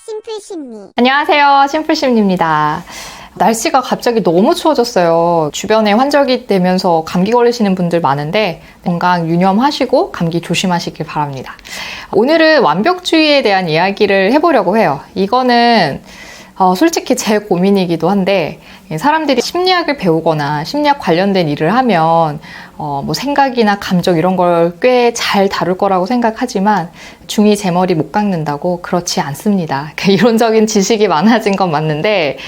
심플심리. 안녕하세요. 심플심리입니다. 날씨가 갑자기 너무 추워졌어요. 주변에 환절기 되면서 감기 걸리시는 분들 많은데 건강 유념하시고 감기 조심하시길 바랍니다. 오늘은 완벽주의에 대한 이야기를 해보려고 해요. 이거는 솔직히 제 고민이기도 한데, 사람들이 심리학을 배우거나 심리학 관련된 일을 하면 뭐 생각이나 감정 이런 걸 꽤 잘 다룰 거라고 생각하지만 중이 제 머리 못 깎는다고 그렇지 않습니다. 이론적인 지식이 많아진 건 맞는데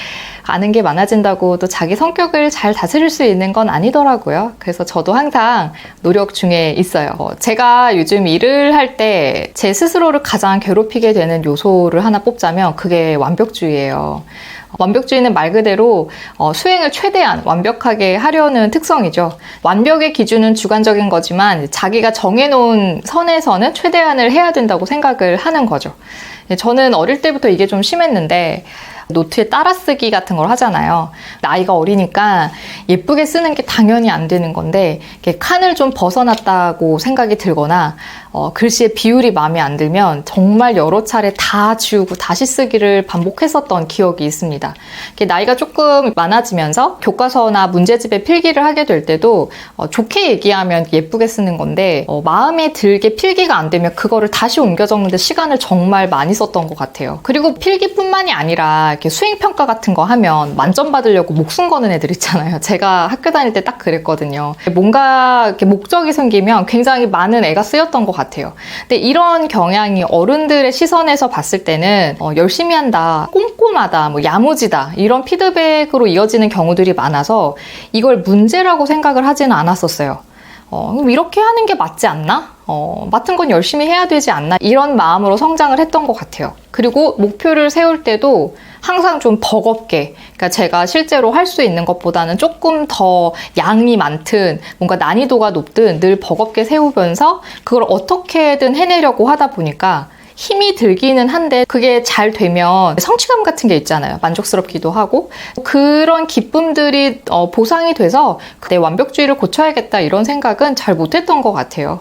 아는 게 많아진다고 또 자기 성격을 잘 다스릴 수 있는 건 아니더라고요. 그래서 저도 항상 노력 중에 있어요. 제가 요즘 일을 할 때 제 스스로를 가장 괴롭히게 되는 요소를 하나 뽑자면 그게 완벽주의예요. 완벽주의는 말 그대로 수행을 최대한 완벽하게 하려는 특성이죠. 완벽의 기준은 주관적인 거지만 자기가 정해놓은 선에서는 최대한을 해야 된다고 생각을 하는 거죠. 저는 어릴 때부터 이게 좀 심했는데 노트에 따라쓰기 같은 걸 하잖아요. 나이가 어리니까 예쁘게 쓰는 게 당연히 안 되는 건데 칸을 좀 벗어났다고 생각이 들거나 글씨의 비율이 마음에 안 들면 정말 여러 차례 다 지우고 다시 쓰기를 반복했었던 기억이 있습니다. 나이가 조금 많아지면서 교과서나 문제집에 필기를 하게 될 때도 좋게 얘기하면 예쁘게 쓰는 건데 마음에 들게 필기가 안 되면 그거를 다시 옮겨 적는데 시간을 정말 많이 썼던 것 같아요. 그리고 필기뿐만이 아니라 이렇게 수행평가 같은 거 하면 만점 받으려고 목숨 거는 애들 있잖아요. 제가 학교 다닐 때 딱 그랬거든요. 뭔가 이렇게 목적이 생기면 굉장히 많은 애가 쓰였던 것 같아요. 근데 이런 경향이 어른들의 시선에서 봤을 때는 열심히 한다, 꼼꼼하다, 뭐 야무지다 이런 피드백으로 이어지는 경우들이 많아서 이걸 문제라고 생각을 하지는 않았었어요. 그럼 이렇게 하는 게 맞지 않나? 맡은 건 열심히 해야 되지 않나? 이런 마음으로 성장을 했던 것 같아요. 그리고 목표를 세울 때도 항상 좀 버겁게, 그러니까 제가 실제로 할 수 있는 것보다는 조금 더 양이 많든 뭔가 난이도가 높든 늘 버겁게 세우면서 그걸 어떻게든 해내려고 하다 보니까 힘이 들기는 한데 그게 잘 되면 성취감 같은 게 있잖아요. 만족스럽기도 하고 그런 기쁨들이 보상이 돼서 내 완벽주의를 고쳐야겠다 이런 생각은 잘 못했던 것 같아요.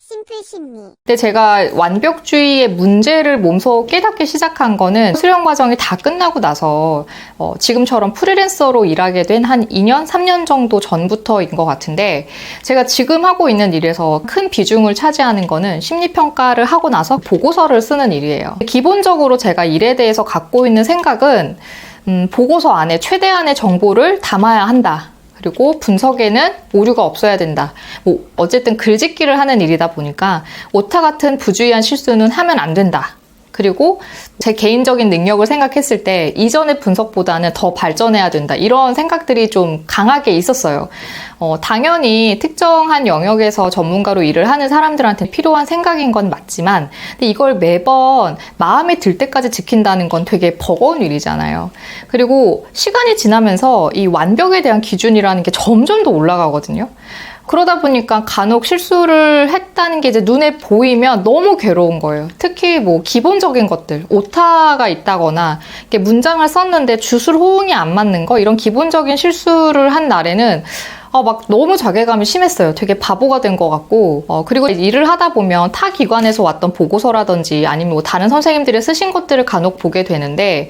심플심리. 근데 제가 완벽주의의 문제를 몸소 깨닫기 시작한 거는 수련 과정이 다 끝나고 나서 지금처럼 프리랜서로 일하게 된 한 2년, 3년 정도 전부터인 것 같은데 제가 지금 하고 있는 일에서 큰 비중을 차지하는 거는 심리평가를 하고 나서 보고서를 쓰는 일이에요. 기본적으로 제가 일에 대해서 갖고 있는 생각은 보고서 안에 최대한의 정보를 담아야 한다. 그리고 분석에는 오류가 없어야 된다. 어쨌든 글짓기를 하는 일이다 보니까 오타 같은 부주의한 실수는 하면 안 된다. 그리고 제 개인적인 능력을 생각했을 때 이전의 분석보다는 더 발전해야 된다. 이런 생각들이 좀 강하게 있었어요. 당연히 특정한 영역에서 전문가로 일을 하는 사람들한테 필요한 생각인 건 맞지만 근데 이걸 매번 마음에 들 때까지 지킨다는 건 되게 버거운 일이잖아요. 그리고 시간이 지나면서 이 완벽에 대한 기준이라는 게 점점 더 올라가거든요. 그러다 보니까 간혹 실수를 했다는 게 이제 눈에 보이면 너무 괴로운 거예요. 특히 뭐 기본적인 것들, 오타가 있다거나 이렇게 문장을 썼는데 주술 호응이 안 맞는 거 이런 기본적인 실수를 한 날에는 막 너무 자괴감이 심했어요. 되게 바보가 된 것 같고 그리고 일을 하다 보면 타 기관에서 왔던 보고서라든지 아니면 뭐 다른 선생님들이 쓰신 것들을 간혹 보게 되는데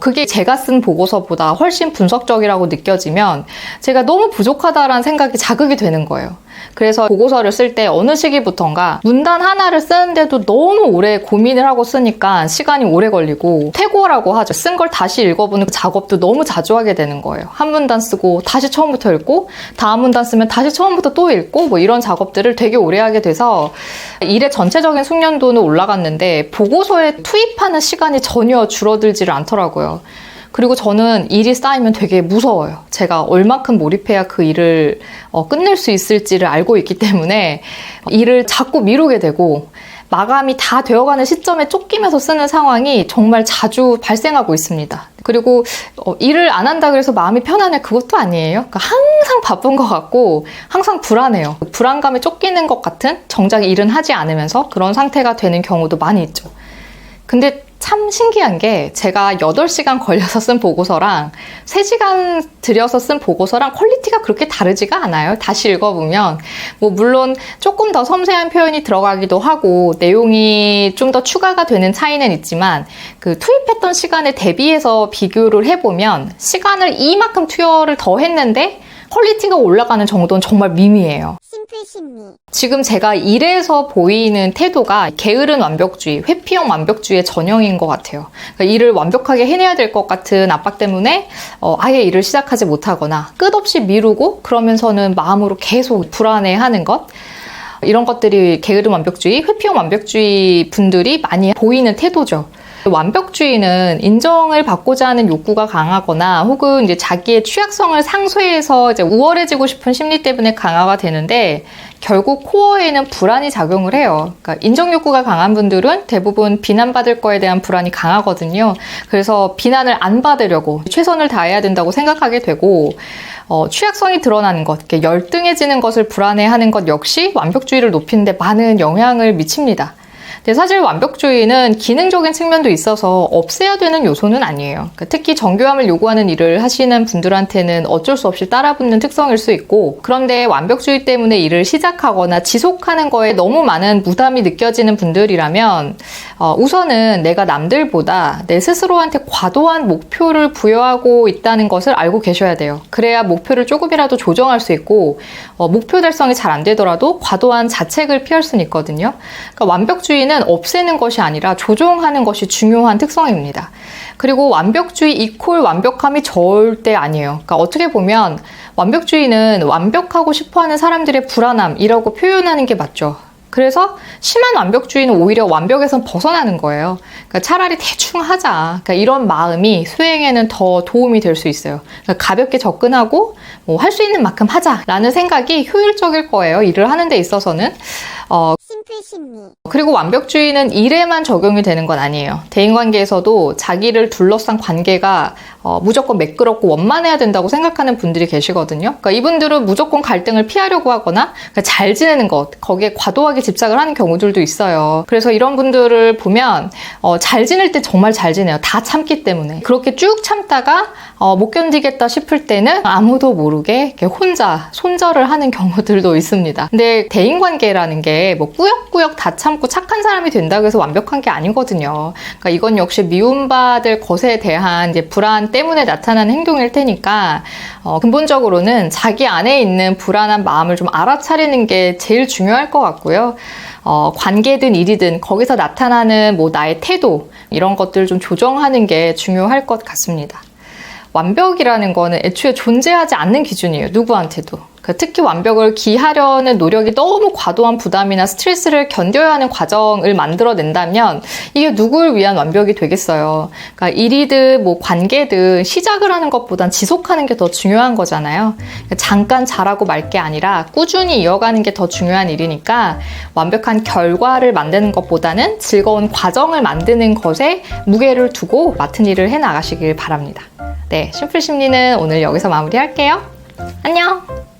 그게 제가 쓴 보고서보다 훨씬 분석적이라고 느껴지면 제가 너무 부족하다라는 생각이 자극이 되는 거예요. 그래서 보고서를 쓸 때 어느 시기부턴가 문단 하나를 쓰는데도 너무 오래 고민을 하고 쓰니까 시간이 오래 걸리고 퇴고라고 하죠. 쓴 걸 다시 읽어보는 작업도 너무 자주 하게 되는 거예요. 한 문단 쓰고 다시 처음부터 읽고 다음 문단 쓰면 다시 처음부터 또 읽고 뭐 이런 작업들을 되게 오래 하게 돼서 일의 전체적인 숙련도는 올라갔는데 보고서에 투입하는 시간이 전혀 줄어들지를 않더라고요. 그리고 저는 일이 쌓이면 되게 무서워요. 제가 얼마큼 몰입해야 그 일을 끝낼 수 있을지를 알고 있기 때문에 일을 자꾸 미루게 되고 마감이 다 되어가는 시점에 쫓기면서 쓰는 상황이 정말 자주 발생하고 있습니다. 그리고 일을 안 한다 그래서 마음이 편안해 그것도 아니에요. 그러니까 항상 바쁜 것 같고 항상 불안해요. 불안감에 쫓기는 것 같은 정작 일은 하지 않으면서 그런 상태가 되는 경우도 많이 있죠. 근데 참 신기한 게 제가 8시간 걸려서 쓴 보고서랑 3시간 들여서 쓴 보고서랑 퀄리티가 그렇게 다르지가 않아요. 다시 읽어보면. 뭐 물론 조금 더 섬세한 표현이 들어가기도 하고 내용이 좀 더 추가가 되는 차이는 있지만 그 투입했던 시간에 대비해서 비교를 해보면 시간을 이만큼 투여를 더 했는데 퀄리티가 올라가는 정도는 정말 미미해요. 심플 심리. 지금 제가 일에서 보이는 태도가 게으른 완벽주의, 회피형 완벽주의의 전형인 것 같아요. 그러니까 일을 완벽하게 해내야 될 것 같은 압박 때문에 아예 일을 시작하지 못하거나 끝없이 미루고 그러면서는 마음으로 계속 불안해하는 것. 이런 것들이 게으른 완벽주의, 회피형 완벽주의 분들이 많이 보이는 태도죠. 완벽주의는 인정을 받고자 하는 욕구가 강하거나 혹은 이제 자기의 취약성을 상쇄해서 이제 우월해지고 싶은 심리 때문에 강화가 되는데 결국 코어에는 불안이 작용을 해요. 그러니까 인정 욕구가 강한 분들은 대부분 비난받을 거에 대한 불안이 강하거든요. 그래서 비난을 안 받으려고 최선을 다해야 된다고 생각하게 되고 취약성이 드러나는 것, 이렇게 열등해지는 것을 불안해하는 것 역시 완벽주의를 높이는 데 많은 영향을 미칩니다. 근데 사실 완벽주의는 기능적인 측면도 있어서 없애야 되는 요소는 아니에요. 그러니까 특히 정교함을 요구하는 일을 하시는 분들한테는 어쩔 수 없이 따라붙는 특성일 수 있고 그런데 완벽주의 때문에 일을 시작하거나 지속하는 거에 너무 많은 부담이 느껴지는 분들이라면 우선은 내가 남들보다 내 스스로한테 과도한 목표를 부여하고 있다는 것을 알고 계셔야 돼요. 그래야 목표를 조금이라도 조정할 수 있고 목표 달성이 잘 안 되더라도 과도한 자책을 피할 수는 있거든요. 그러니까 완벽주의는 없애는 것이 아니라 조정하는 것이 중요한 특성입니다. 그리고 완벽주의 이퀄 완벽함이 절대 아니에요. 그러니까 어떻게 보면 완벽주의는 완벽하고 싶어하는 사람들의 불안함이라고 표현하는 게 맞죠. 그래서 심한 완벽주의는 오히려 완벽에선 벗어나는 거예요. 그러니까 차라리 대충 하자. 그러니까 이런 마음이 수행에는 더 도움이 될 수 있어요. 그러니까 가볍게 접근하고 뭐 할 수 있는 만큼 하자라는 생각이 효율적일 거예요. 일을 하는 데 있어서는. 심플 심리. 그리고 완벽주의는 일에만 적용이 되는 건 아니에요. 대인관계에서도 자기를 둘러싼 관계가 무조건 매끄럽고 원만해야 된다고 생각하는 분들이 계시거든요. 그러니까 이분들은 무조건 갈등을 피하려고 하거나 그러니까 잘 지내는 것, 거기에 과도하게 집착을 하는 경우들도 있어요. 그래서 이런 분들을 보면 잘 지낼 때 정말 잘 지내요. 다 참기 때문에. 그렇게 쭉 참다가 못 견디겠다 싶을 때는 아무도 모르게 이렇게 혼자 손절을 하는 경우들도 있습니다. 근데 대인관계라는 게 뭐 꾸역꾸역 다 참고 착한 사람이 된다고 해서 완벽한 게 아니거든요. 그러니까 이건 역시 미움받을 것에 대한 이제 불안 때문에 나타나는 행동일 테니까 근본적으로는 자기 안에 있는 불안한 마음을 좀 알아차리는 게 제일 중요할 것 같고요. 관계든 일이든 거기서 나타나는 뭐 나의 태도 이런 것들을 좀 조정하는 게 중요할 것 같습니다. 완벽이라는 거는 애초에 존재하지 않는 기준이에요. 누구한테도. 특히 완벽을 기하려는 노력이 너무 과도한 부담이나 스트레스를 견뎌야 하는 과정을 만들어낸다면 이게 누구를 위한 완벽이 되겠어요. 그러니까 일이든 뭐 관계든 시작을 하는 것보단 지속하는 게 더 중요한 거잖아요. 잠깐 잘하고 말 게 아니라 꾸준히 이어가는 게 더 중요한 일이니까 완벽한 결과를 만드는 것보다는 즐거운 과정을 만드는 것에 무게를 두고 맡은 일을 해나가시길 바랍니다. 네, 심플 심리는 오늘 여기서 마무리할게요. 안녕!